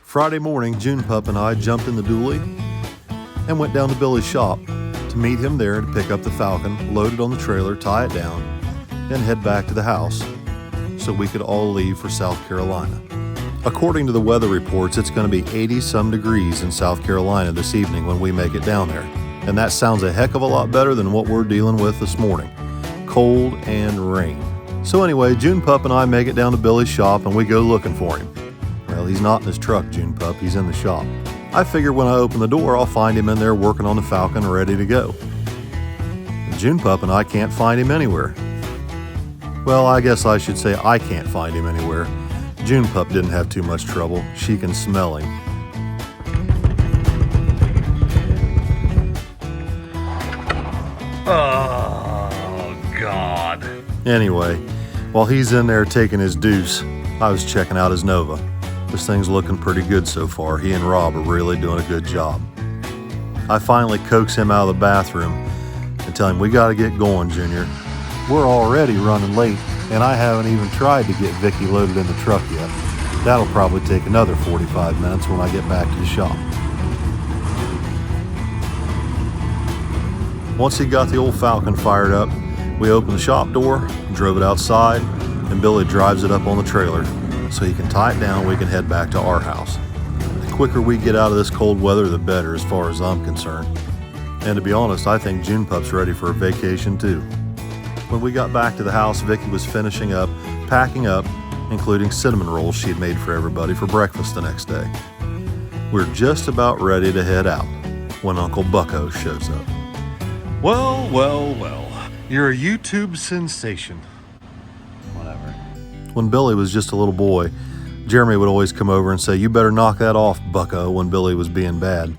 Friday morning, June Pup and I jumped in the dually and went down to Billy's shop to meet him there to pick up the Falcon, load it on the trailer, tie it down, and head back to the house so we could all leave for South Carolina. According to the weather reports, it's going to be 80-some degrees in South Carolina this evening when we make it down there. And that sounds a heck of a lot better than what we're dealing with this morning. Cold and rain. So anyway, June Pup and I make it down to Billy's shop and we go looking for him. Well, he's not in his truck, June Pup, he's in the shop. I figure when I open the door, I'll find him in there working on the Falcon, ready to go. June Pup and I can't find him anywhere. Well, I guess I should say I can't find him anywhere. June Pup didn't have too much trouble. She can smell him. Oh, God. Anyway, while he's in there taking his deuce, I was checking out his Nova. This thing's looking pretty good so far. He and Rob are really doing a good job. I finally coax him out of the bathroom and tell him, we gotta get going, Junior. We're already running late, and I haven't even tried to get Vicky loaded in the truck yet. That'll probably take another 45 minutes when I get back to the shop. Once he got the old Falcon fired up, we opened the shop door, drove it outside, and Billy drives it up on the trailer so he can tie it down. We can head back to our house. The quicker we get out of this cold weather, the better as far as I'm concerned. And to be honest, I think June Pup's ready for a vacation too. When we got back to the house, Vicky was finishing up, packing up, including cinnamon rolls she had made for everybody for breakfast the next day. We're just about ready to head out when Uncle Bucko shows up. Well, well, well. You're a YouTube sensation. Whatever. When Billy was just a little boy, Jeremy would always come over and say, you better knock that off, Bucko, when Billy was being bad.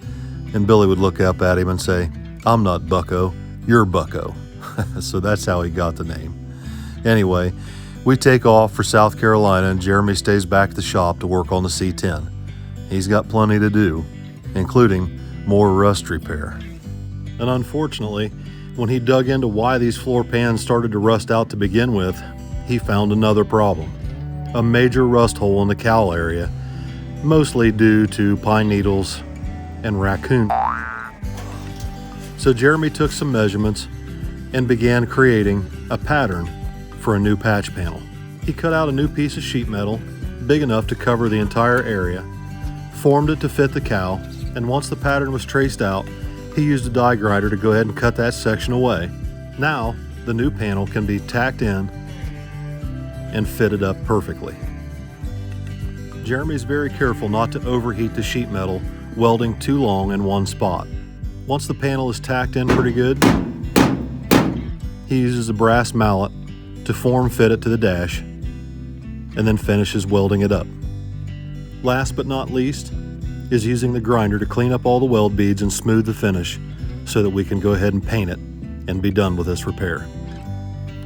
And Billy would look up at him and say, I'm not Bucko, you're Bucko. So that's how he got the name. Anyway, we take off for South Carolina and Jeremy stays back at the shop to work on the C10. He's got plenty to do, including more rust repair. And unfortunately, when he dug into why these floor pans started to rust out to begin with, he found another problem. A major rust hole in the cowl area, mostly due to pine needles and raccoon. So Jeremy took some measurements and began creating a pattern for a new patch panel. He cut out a new piece of sheet metal, big enough to cover the entire area, formed it to fit the cowl, and once the pattern was traced out, he used a die grinder to go ahead and cut that section away. Now, the new panel can be tacked in and fitted up perfectly. Jeremy's very careful not to overheat the sheet metal, welding too long in one spot. Once the panel is tacked in pretty good, he uses a brass mallet to form fit it to the dash and then finishes welding it up. Last but not least is using the grinder to clean up all the weld beads and smooth the finish so that we can go ahead and paint it and be done with this repair.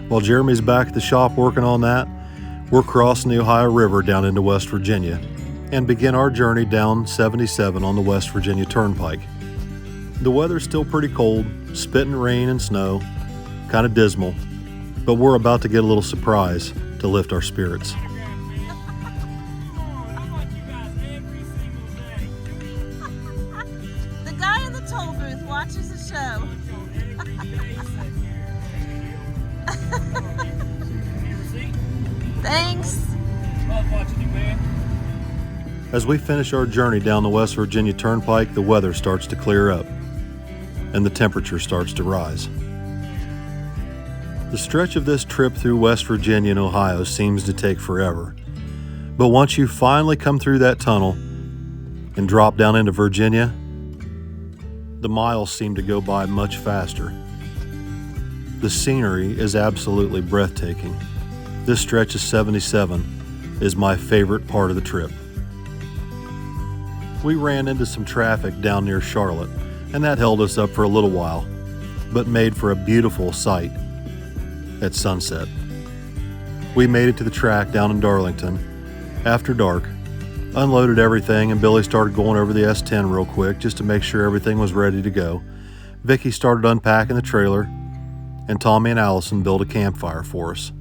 While Jeremy's back at the shop working on that, we're crossing the Ohio River down into West Virginia and begin our journey down 77 on the West Virginia Turnpike. The weather's still pretty cold, spitting rain and snow, kind of dismal, but we're about to get a little surprise to lift our spirits. The guy in the toll booth watches the show. Thanks. As we finish our journey down the West Virginia Turnpike, the weather starts to clear up and the temperature starts to rise. The stretch of this trip through West Virginia and Ohio seems to take forever. But once you finally come through that tunnel and drop down into Virginia, the miles seem to go by much faster. The scenery is absolutely breathtaking. This stretch of 77 is my favorite part of the trip. We ran into some traffic down near Charlotte, and that held us up for a little while, but made for a beautiful sight at sunset. We made it to the track down in Darlington after dark, unloaded everything, and Billy started going over the S10 real quick just to make sure everything was ready to go. Vicky started unpacking the trailer, and Tommy and Allison built a campfire for us,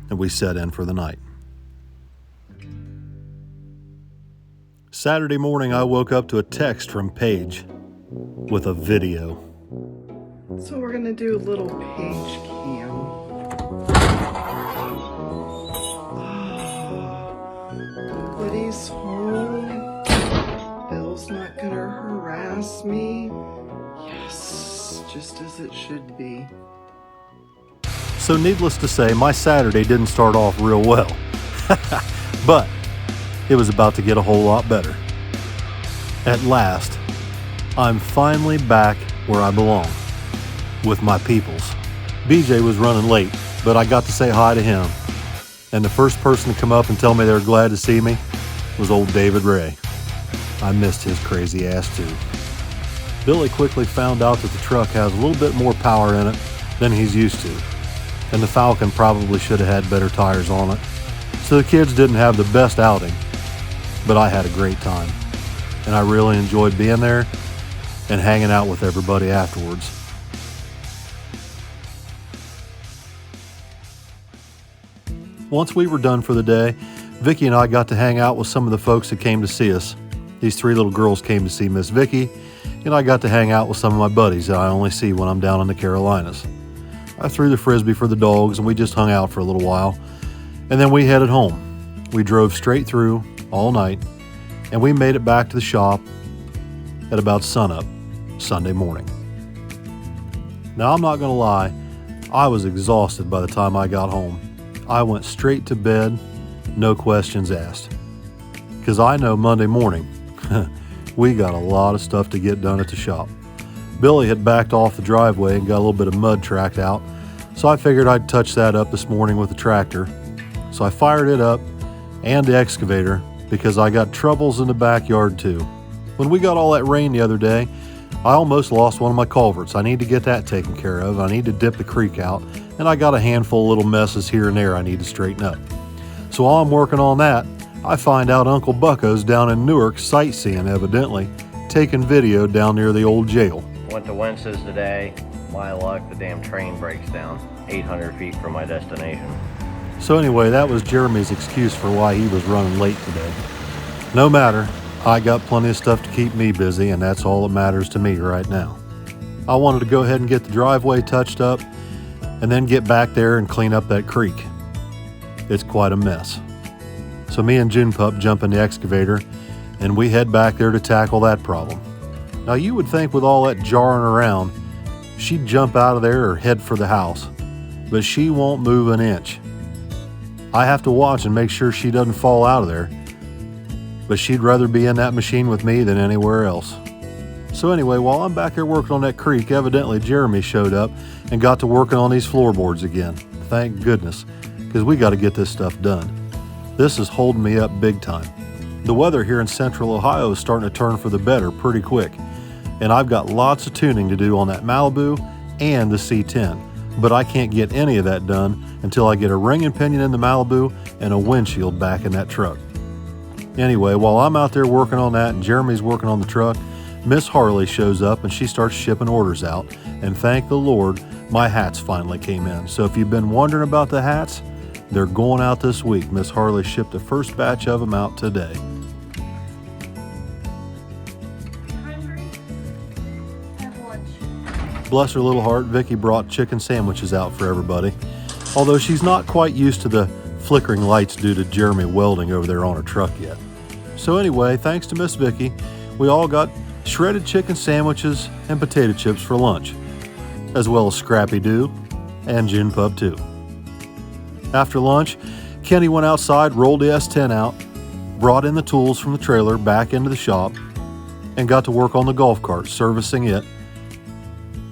and we set in for the night. Saturday morning, I woke up to a text from Paige with a video. So we're gonna do a little page cam. Nobody's home. Bill's not gonna harass me. Yes, just as it should be. So needless to say, my Saturday didn't start off real well. But it was about to get a whole lot better. At last, I'm finally back where I belong, with my peoples. BJ was running late, but I got to say hi to him. And the first person to come up and tell me they were glad to see me was old David Ray. I missed his crazy ass too. Billy quickly found out that the truck has a little bit more power in it than he's used to. And the Falcon probably should have had better tires on it. So the kids didn't have the best outing, but I had a great time. And I really enjoyed being there and hanging out with everybody afterwards. Once we were done for the day, Vicky and I got to hang out with some of the folks that came to see us. These three little girls came to see Miss Vicky, and I got to hang out with some of my buddies that I only see when I'm down in the Carolinas. I threw the frisbee for the dogs, and we just hung out for a little while. And then we headed home. We drove straight through all night, and we made it back to the shop at about sunup Sunday morning. Now, I'm not going to lie, I was exhausted by the time I got home. I went straight to bed, no questions asked. Because I know Monday morning, we got a lot of stuff to get done at the shop. Billy had backed off the driveway and got a little bit of mud tracked out, so I figured I'd touch that up this morning with the tractor. So I fired it up and the excavator because I got troubles in the backyard too. When we got all that rain the other day, I almost lost one of my culverts. I need to get that taken care of. I need to dip the creek out, and I got a handful of little messes here and there I need to straighten up. So while I'm working on that, I find out Uncle Bucko's down in Newark sightseeing, evidently, taking video down near the old jail. Went to Wences today. My luck, the damn train breaks down 800 feet from my destination. So anyway, that was Jeremy's excuse for why he was running late today. No matter, I got plenty of stuff to keep me busy, and that's all that matters to me right now. I wanted to go ahead and get the driveway touched up and then get back there and clean up that creek. It's quite a mess. So me and June Pup jump in the excavator and we head back there to tackle that problem. Now you would think with all that jarring around, she'd jump out of there or head for the house, but she won't move an inch. I have to watch and make sure she doesn't fall out of there, but she'd rather be in that machine with me than anywhere else. So anyway, while I'm back there working on that creek, evidently Jeremy showed up and got to working on these floorboards again. Thank goodness, because we got to get this stuff done. This is holding me up big time. The weather here in central Ohio is starting to turn for the better pretty quick, and I've got lots of tuning to do on that Malibu and the C10, but I can't get any of that done until I get a ring and pinion in the Malibu and a windshield back in that truck. Anyway, while I'm out there working on that and Jeremy's working on the truck, Miss Harley shows up and she starts shipping orders out, and thank the Lord, my hats finally came in. So if you've been wondering about the hats, they're going out this week. Miss Harley shipped the first batch of them out today. Bless her little heart, Vicky brought chicken sandwiches out for everybody, although she's not quite used to the flickering lights due to Jeremy welding over there on her truck yet. So anyway, thanks to Miss Vicky, we all got shredded chicken sandwiches and potato chips for lunch, as well as Scrappy Doo and June Pup too. After lunch, Kenny went outside, rolled the S10 out, brought in the tools from the trailer back into the shop, and got to work on the golf cart, servicing it,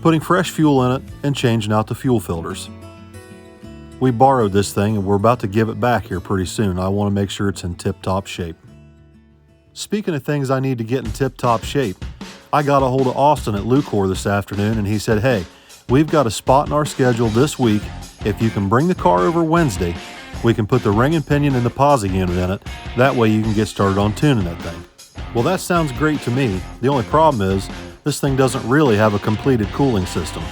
putting fresh fuel in it, and changing out the fuel filters. We borrowed this thing and we're about to give it back here pretty soon. I want to make sure it's in tip-top shape. Speaking of things I need to get in tip-top shape, I got a hold of Austin at Lucor this afternoon and he said, hey, we've got a spot in our schedule this week. If you can bring the car over Wednesday, we can put the ring and pinion and the posi unit in it. That way you can get started on tuning that thing. Well, that sounds great to me. The only problem is this thing doesn't really have a completed cooling system.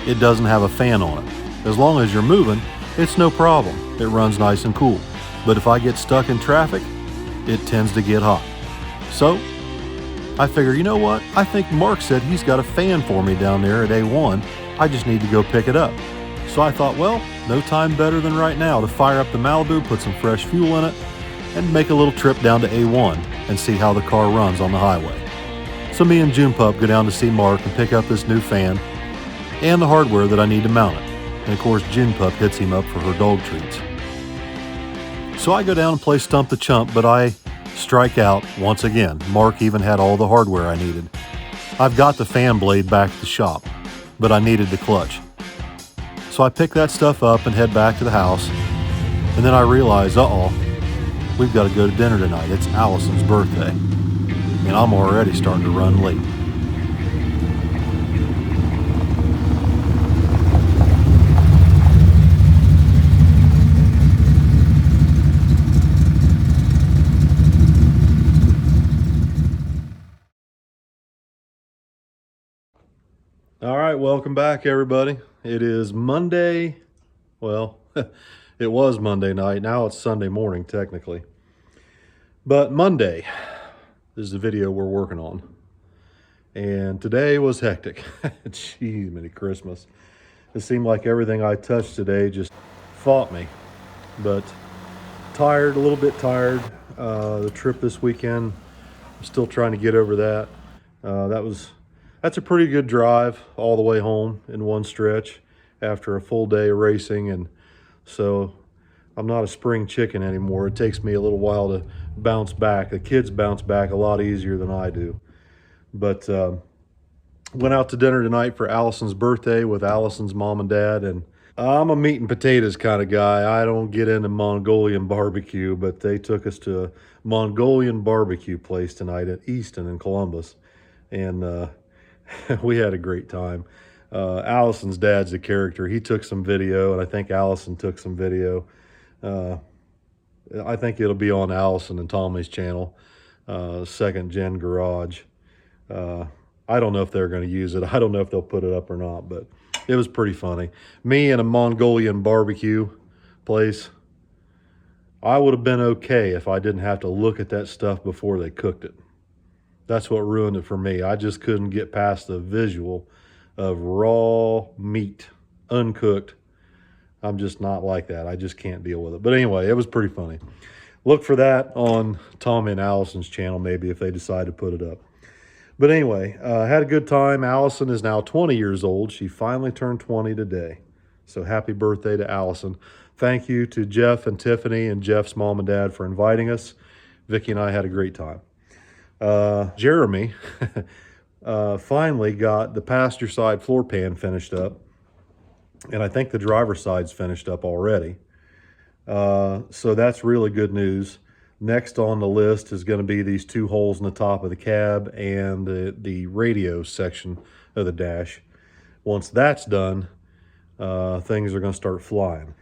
It doesn't have a fan on it. As long as you're moving, it's no problem. It runs nice and cool. But if I get stuck in traffic, it tends to get hot. So I figure, you know what? I think Mark said he's got a fan for me down there at A1. I just need to go pick it up. So I thought, well, no time better than right now to fire up the Malibu, put some fresh fuel in it, and make a little trip down to A1 and see how the car runs on the highway. So me and June Pup go down to see Mark and pick up this new fan and the hardware that I need to mount it. And of course, June Pup hits him up for her dog treats. So I go down and play Stump the Chump, but I strike out once again. Mark even had all the hardware I needed. I've got the fan blade back at the shop, but I needed the clutch. So I pick that stuff up and head back to the house, and then I realize, we've got to go to dinner tonight. It's Allison's birthday, and I'm already starting to run late. All right, welcome back, everybody. It is Monday. Well, it was Monday night. Now it's Sunday morning, technically. But Monday is the video we're working on. And today was hectic. Jeez, many Christmas. It seemed like everything I touched today just fought me. But tired, a little bit tired. The trip this weekend, I'm still trying to get over that. That's a pretty good drive all the way home in one stretch after a full day of racing, and so I'm not a spring chicken anymore. It takes me a little while to bounce back. The kids bounce back a lot easier than I do. But went out to dinner tonight for Allison's birthday with Allison's mom and dad, and I'm a meat and potatoes kind of guy. I don't get into Mongolian barbecue, but they took us to a Mongolian barbecue place tonight at Easton in Columbus, and we had a great time. Allison's dad's the character. He took some video, and I think Allison took some video. I think it'll be on Allison and Tommy's channel, Second Gen Garage. I don't know if they're going to use it. I don't know if they'll put it up or not, but it was pretty funny. Me in a Mongolian barbecue place, I would have been okay if I didn't have to look at that stuff before they cooked it. That's what ruined it for me. I just couldn't get past the visual of raw meat, uncooked. I'm just not like that. I just can't deal with it. But anyway, it was pretty funny. Look for that on Tommy and Allison's channel, maybe, if they decide to put it up. But anyway, had a good time. Allison is now 20 years old. She finally turned 20 today. So happy birthday to Allison. Thank you to Jeff and Tiffany and Jeff's mom and dad for inviting us. Vicki and I had a great time. Jeremy finally got the passenger side floor pan finished up, and I think the driver's side's finished up already. So that's really good news. Next on the list is going to be these two holes in the top of the cab and the radio section of the dash. Once that's done, things are going to start flying.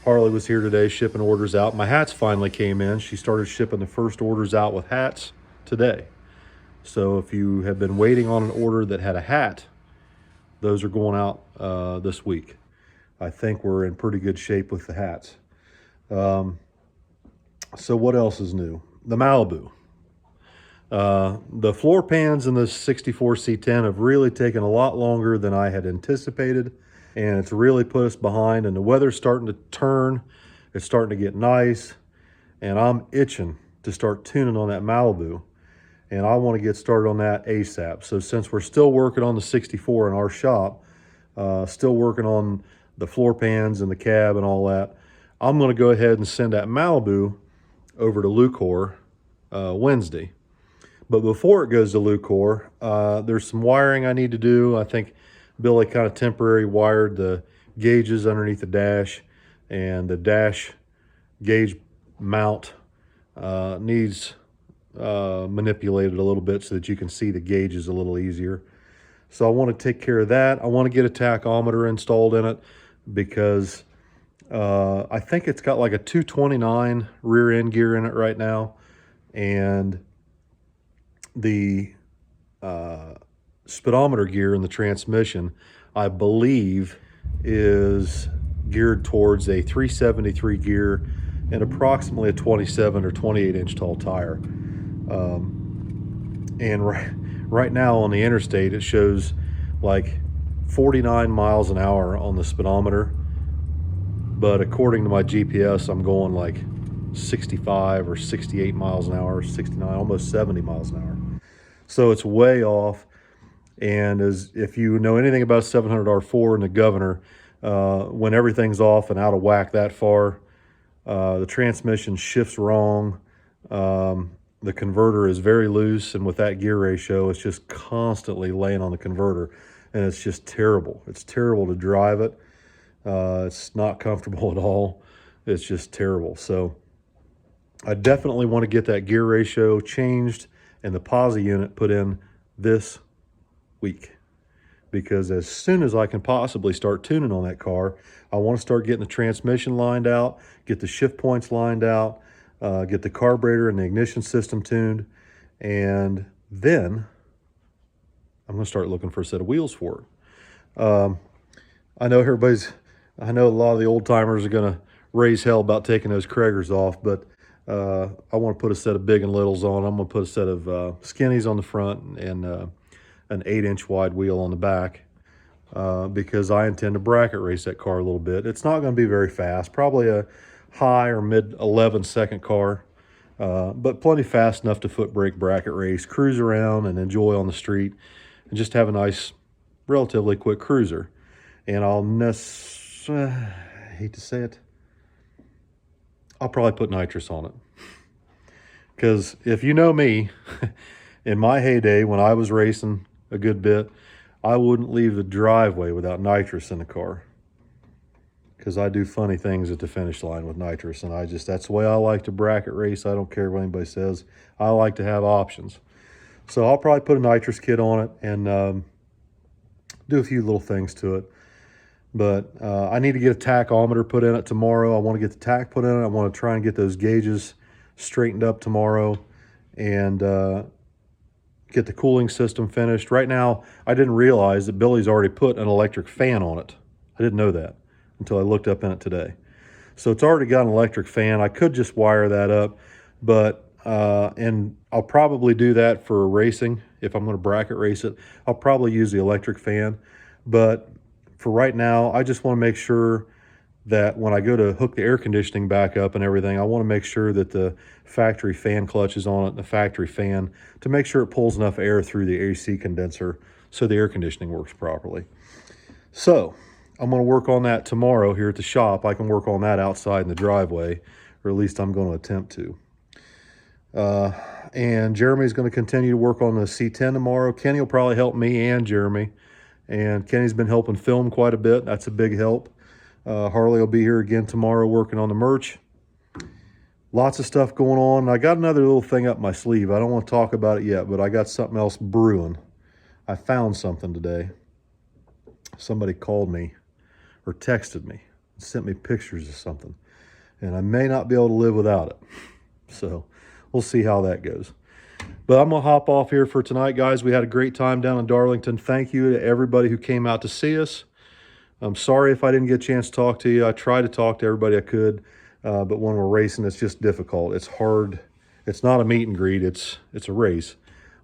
Harley was here today shipping orders out. My hats finally came in. She started shipping the first orders out with hats today. So if you have been waiting on an order that had a hat, those are going out this week. I think we're in pretty good shape with the hats. So what else is new? The Malibu. The floor pans in the 64 C10 have really taken a lot longer than I had anticipated, and it's really put us behind, and the weather's starting to turn. It's starting to get nice, and I'm itching to start tuning on that Malibu, and I want to get started on that ASAP. So since we're still working on the 64 in our shop, still working on the floor pans and the cab and all that, I'm going to go ahead and send that Malibu over to Lucor Wednesday. But before it goes to Lucor, there's some wiring I need to do. I think Billy kind of temporary wired the gauges underneath the dash, and the dash gauge mount needs manipulated a little bit so that you can see the gauges a little easier. So I want to take care of that. I want to get a tachometer installed in it because I think it's got like a 229 rear end gear in it right now, and the speedometer gear in the transmission, I believe, is geared towards a 373 gear and approximately a 27 or 28 inch tall tire. And right now on the interstate, it shows like 49 miles an hour on the speedometer. But according to my GPS, I'm going like 65 or 68 miles an hour, 69, almost 70 miles an hour. So it's way off. And as if you know anything about 700R4 and the governor, when everything's off and out of whack that far, the transmission shifts wrong. The converter is very loose, and with that gear ratio, it's just constantly laying on the converter, and it's just terrible. It's terrible to drive it. It's not comfortable at all. It's just terrible. So I definitely want to get that gear ratio changed and the posi unit put in this week, because as soon as I can possibly start tuning on that car, I want to start getting the transmission lined out, get the shift points lined out, get the carburetor and the ignition system tuned, and then I'm going to start looking for a set of wheels for it. I know a lot of the old timers are going to raise hell about taking those Kragers off, but I want to put a set of big and littles on. I'm going to put a set of skinnies on the front and an 8-inch wide wheel on the back, because I intend to bracket race that car a little bit. It's not going to be very fast, probably a high or mid 11-second car, but plenty fast enough to foot brake bracket race, cruise around and enjoy on the street, and just have a nice, relatively quick cruiser. And I hate to say it, I'll probably put nitrous on it. Because if you know me, in my heyday when I was racing a good bit, I wouldn't leave the driveway without nitrous in the car, because I do funny things at the finish line with nitrous, and that's the way I like to bracket race. I don't care what anybody says. I like to have options. So I'll probably put a nitrous kit on it and do a few little things to it. But I need to get a tachometer put in it tomorrow. I want to get the tach put in it. I want to try and get those gauges straightened up tomorrow, and get the cooling system finished. Right now, I didn't realize that Billy's already put an electric fan on it. I didn't know that until I looked up in it today. So it's already got an electric fan. I could just wire that up, but and I'll probably do that for racing. If I'm going to bracket race it, I'll probably use the electric fan. But for right now, I just want to make sure that when I go to hook the air conditioning back up and everything, I want to make sure that the factory fan clutch is on it, and the factory fan, to make sure it pulls enough air through the AC condenser so the air conditioning works properly. So I'm going to work on that tomorrow here at the shop. I can work on that outside in the driveway, or at least I'm going to attempt to. And Jeremy's going to continue to work on the C10 tomorrow. Kenny will probably help me and Jeremy. And Kenny's been helping film quite a bit. That's a big help. Harley will be here again tomorrow working on the merch. Lots of stuff going on. I got another little thing up my sleeve. I don't want to talk about it yet, but I got something else brewing. I found something today. Somebody called me or texted me and sent me pictures of something, and I may not be able to live without it. So we'll see how that goes. But I'm going to hop off here for tonight, guys. We had a great time down in Darlington. Thank you to everybody who came out to see us. I'm sorry if I didn't get a chance to talk to you. I tried to talk to everybody I could, but when we're racing, it's just difficult. It's hard. It's not a meet and greet. It's a race.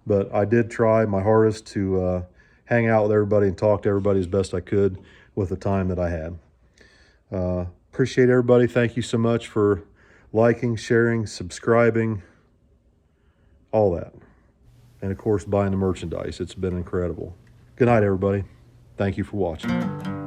But I did try my hardest to hang out with everybody and talk to everybody as best I could with the time that I had. Appreciate everybody. Thank you so much for liking, sharing, subscribing, all that. And, of course, buying the merchandise. It's been incredible. Good night, everybody. Thank you for watching.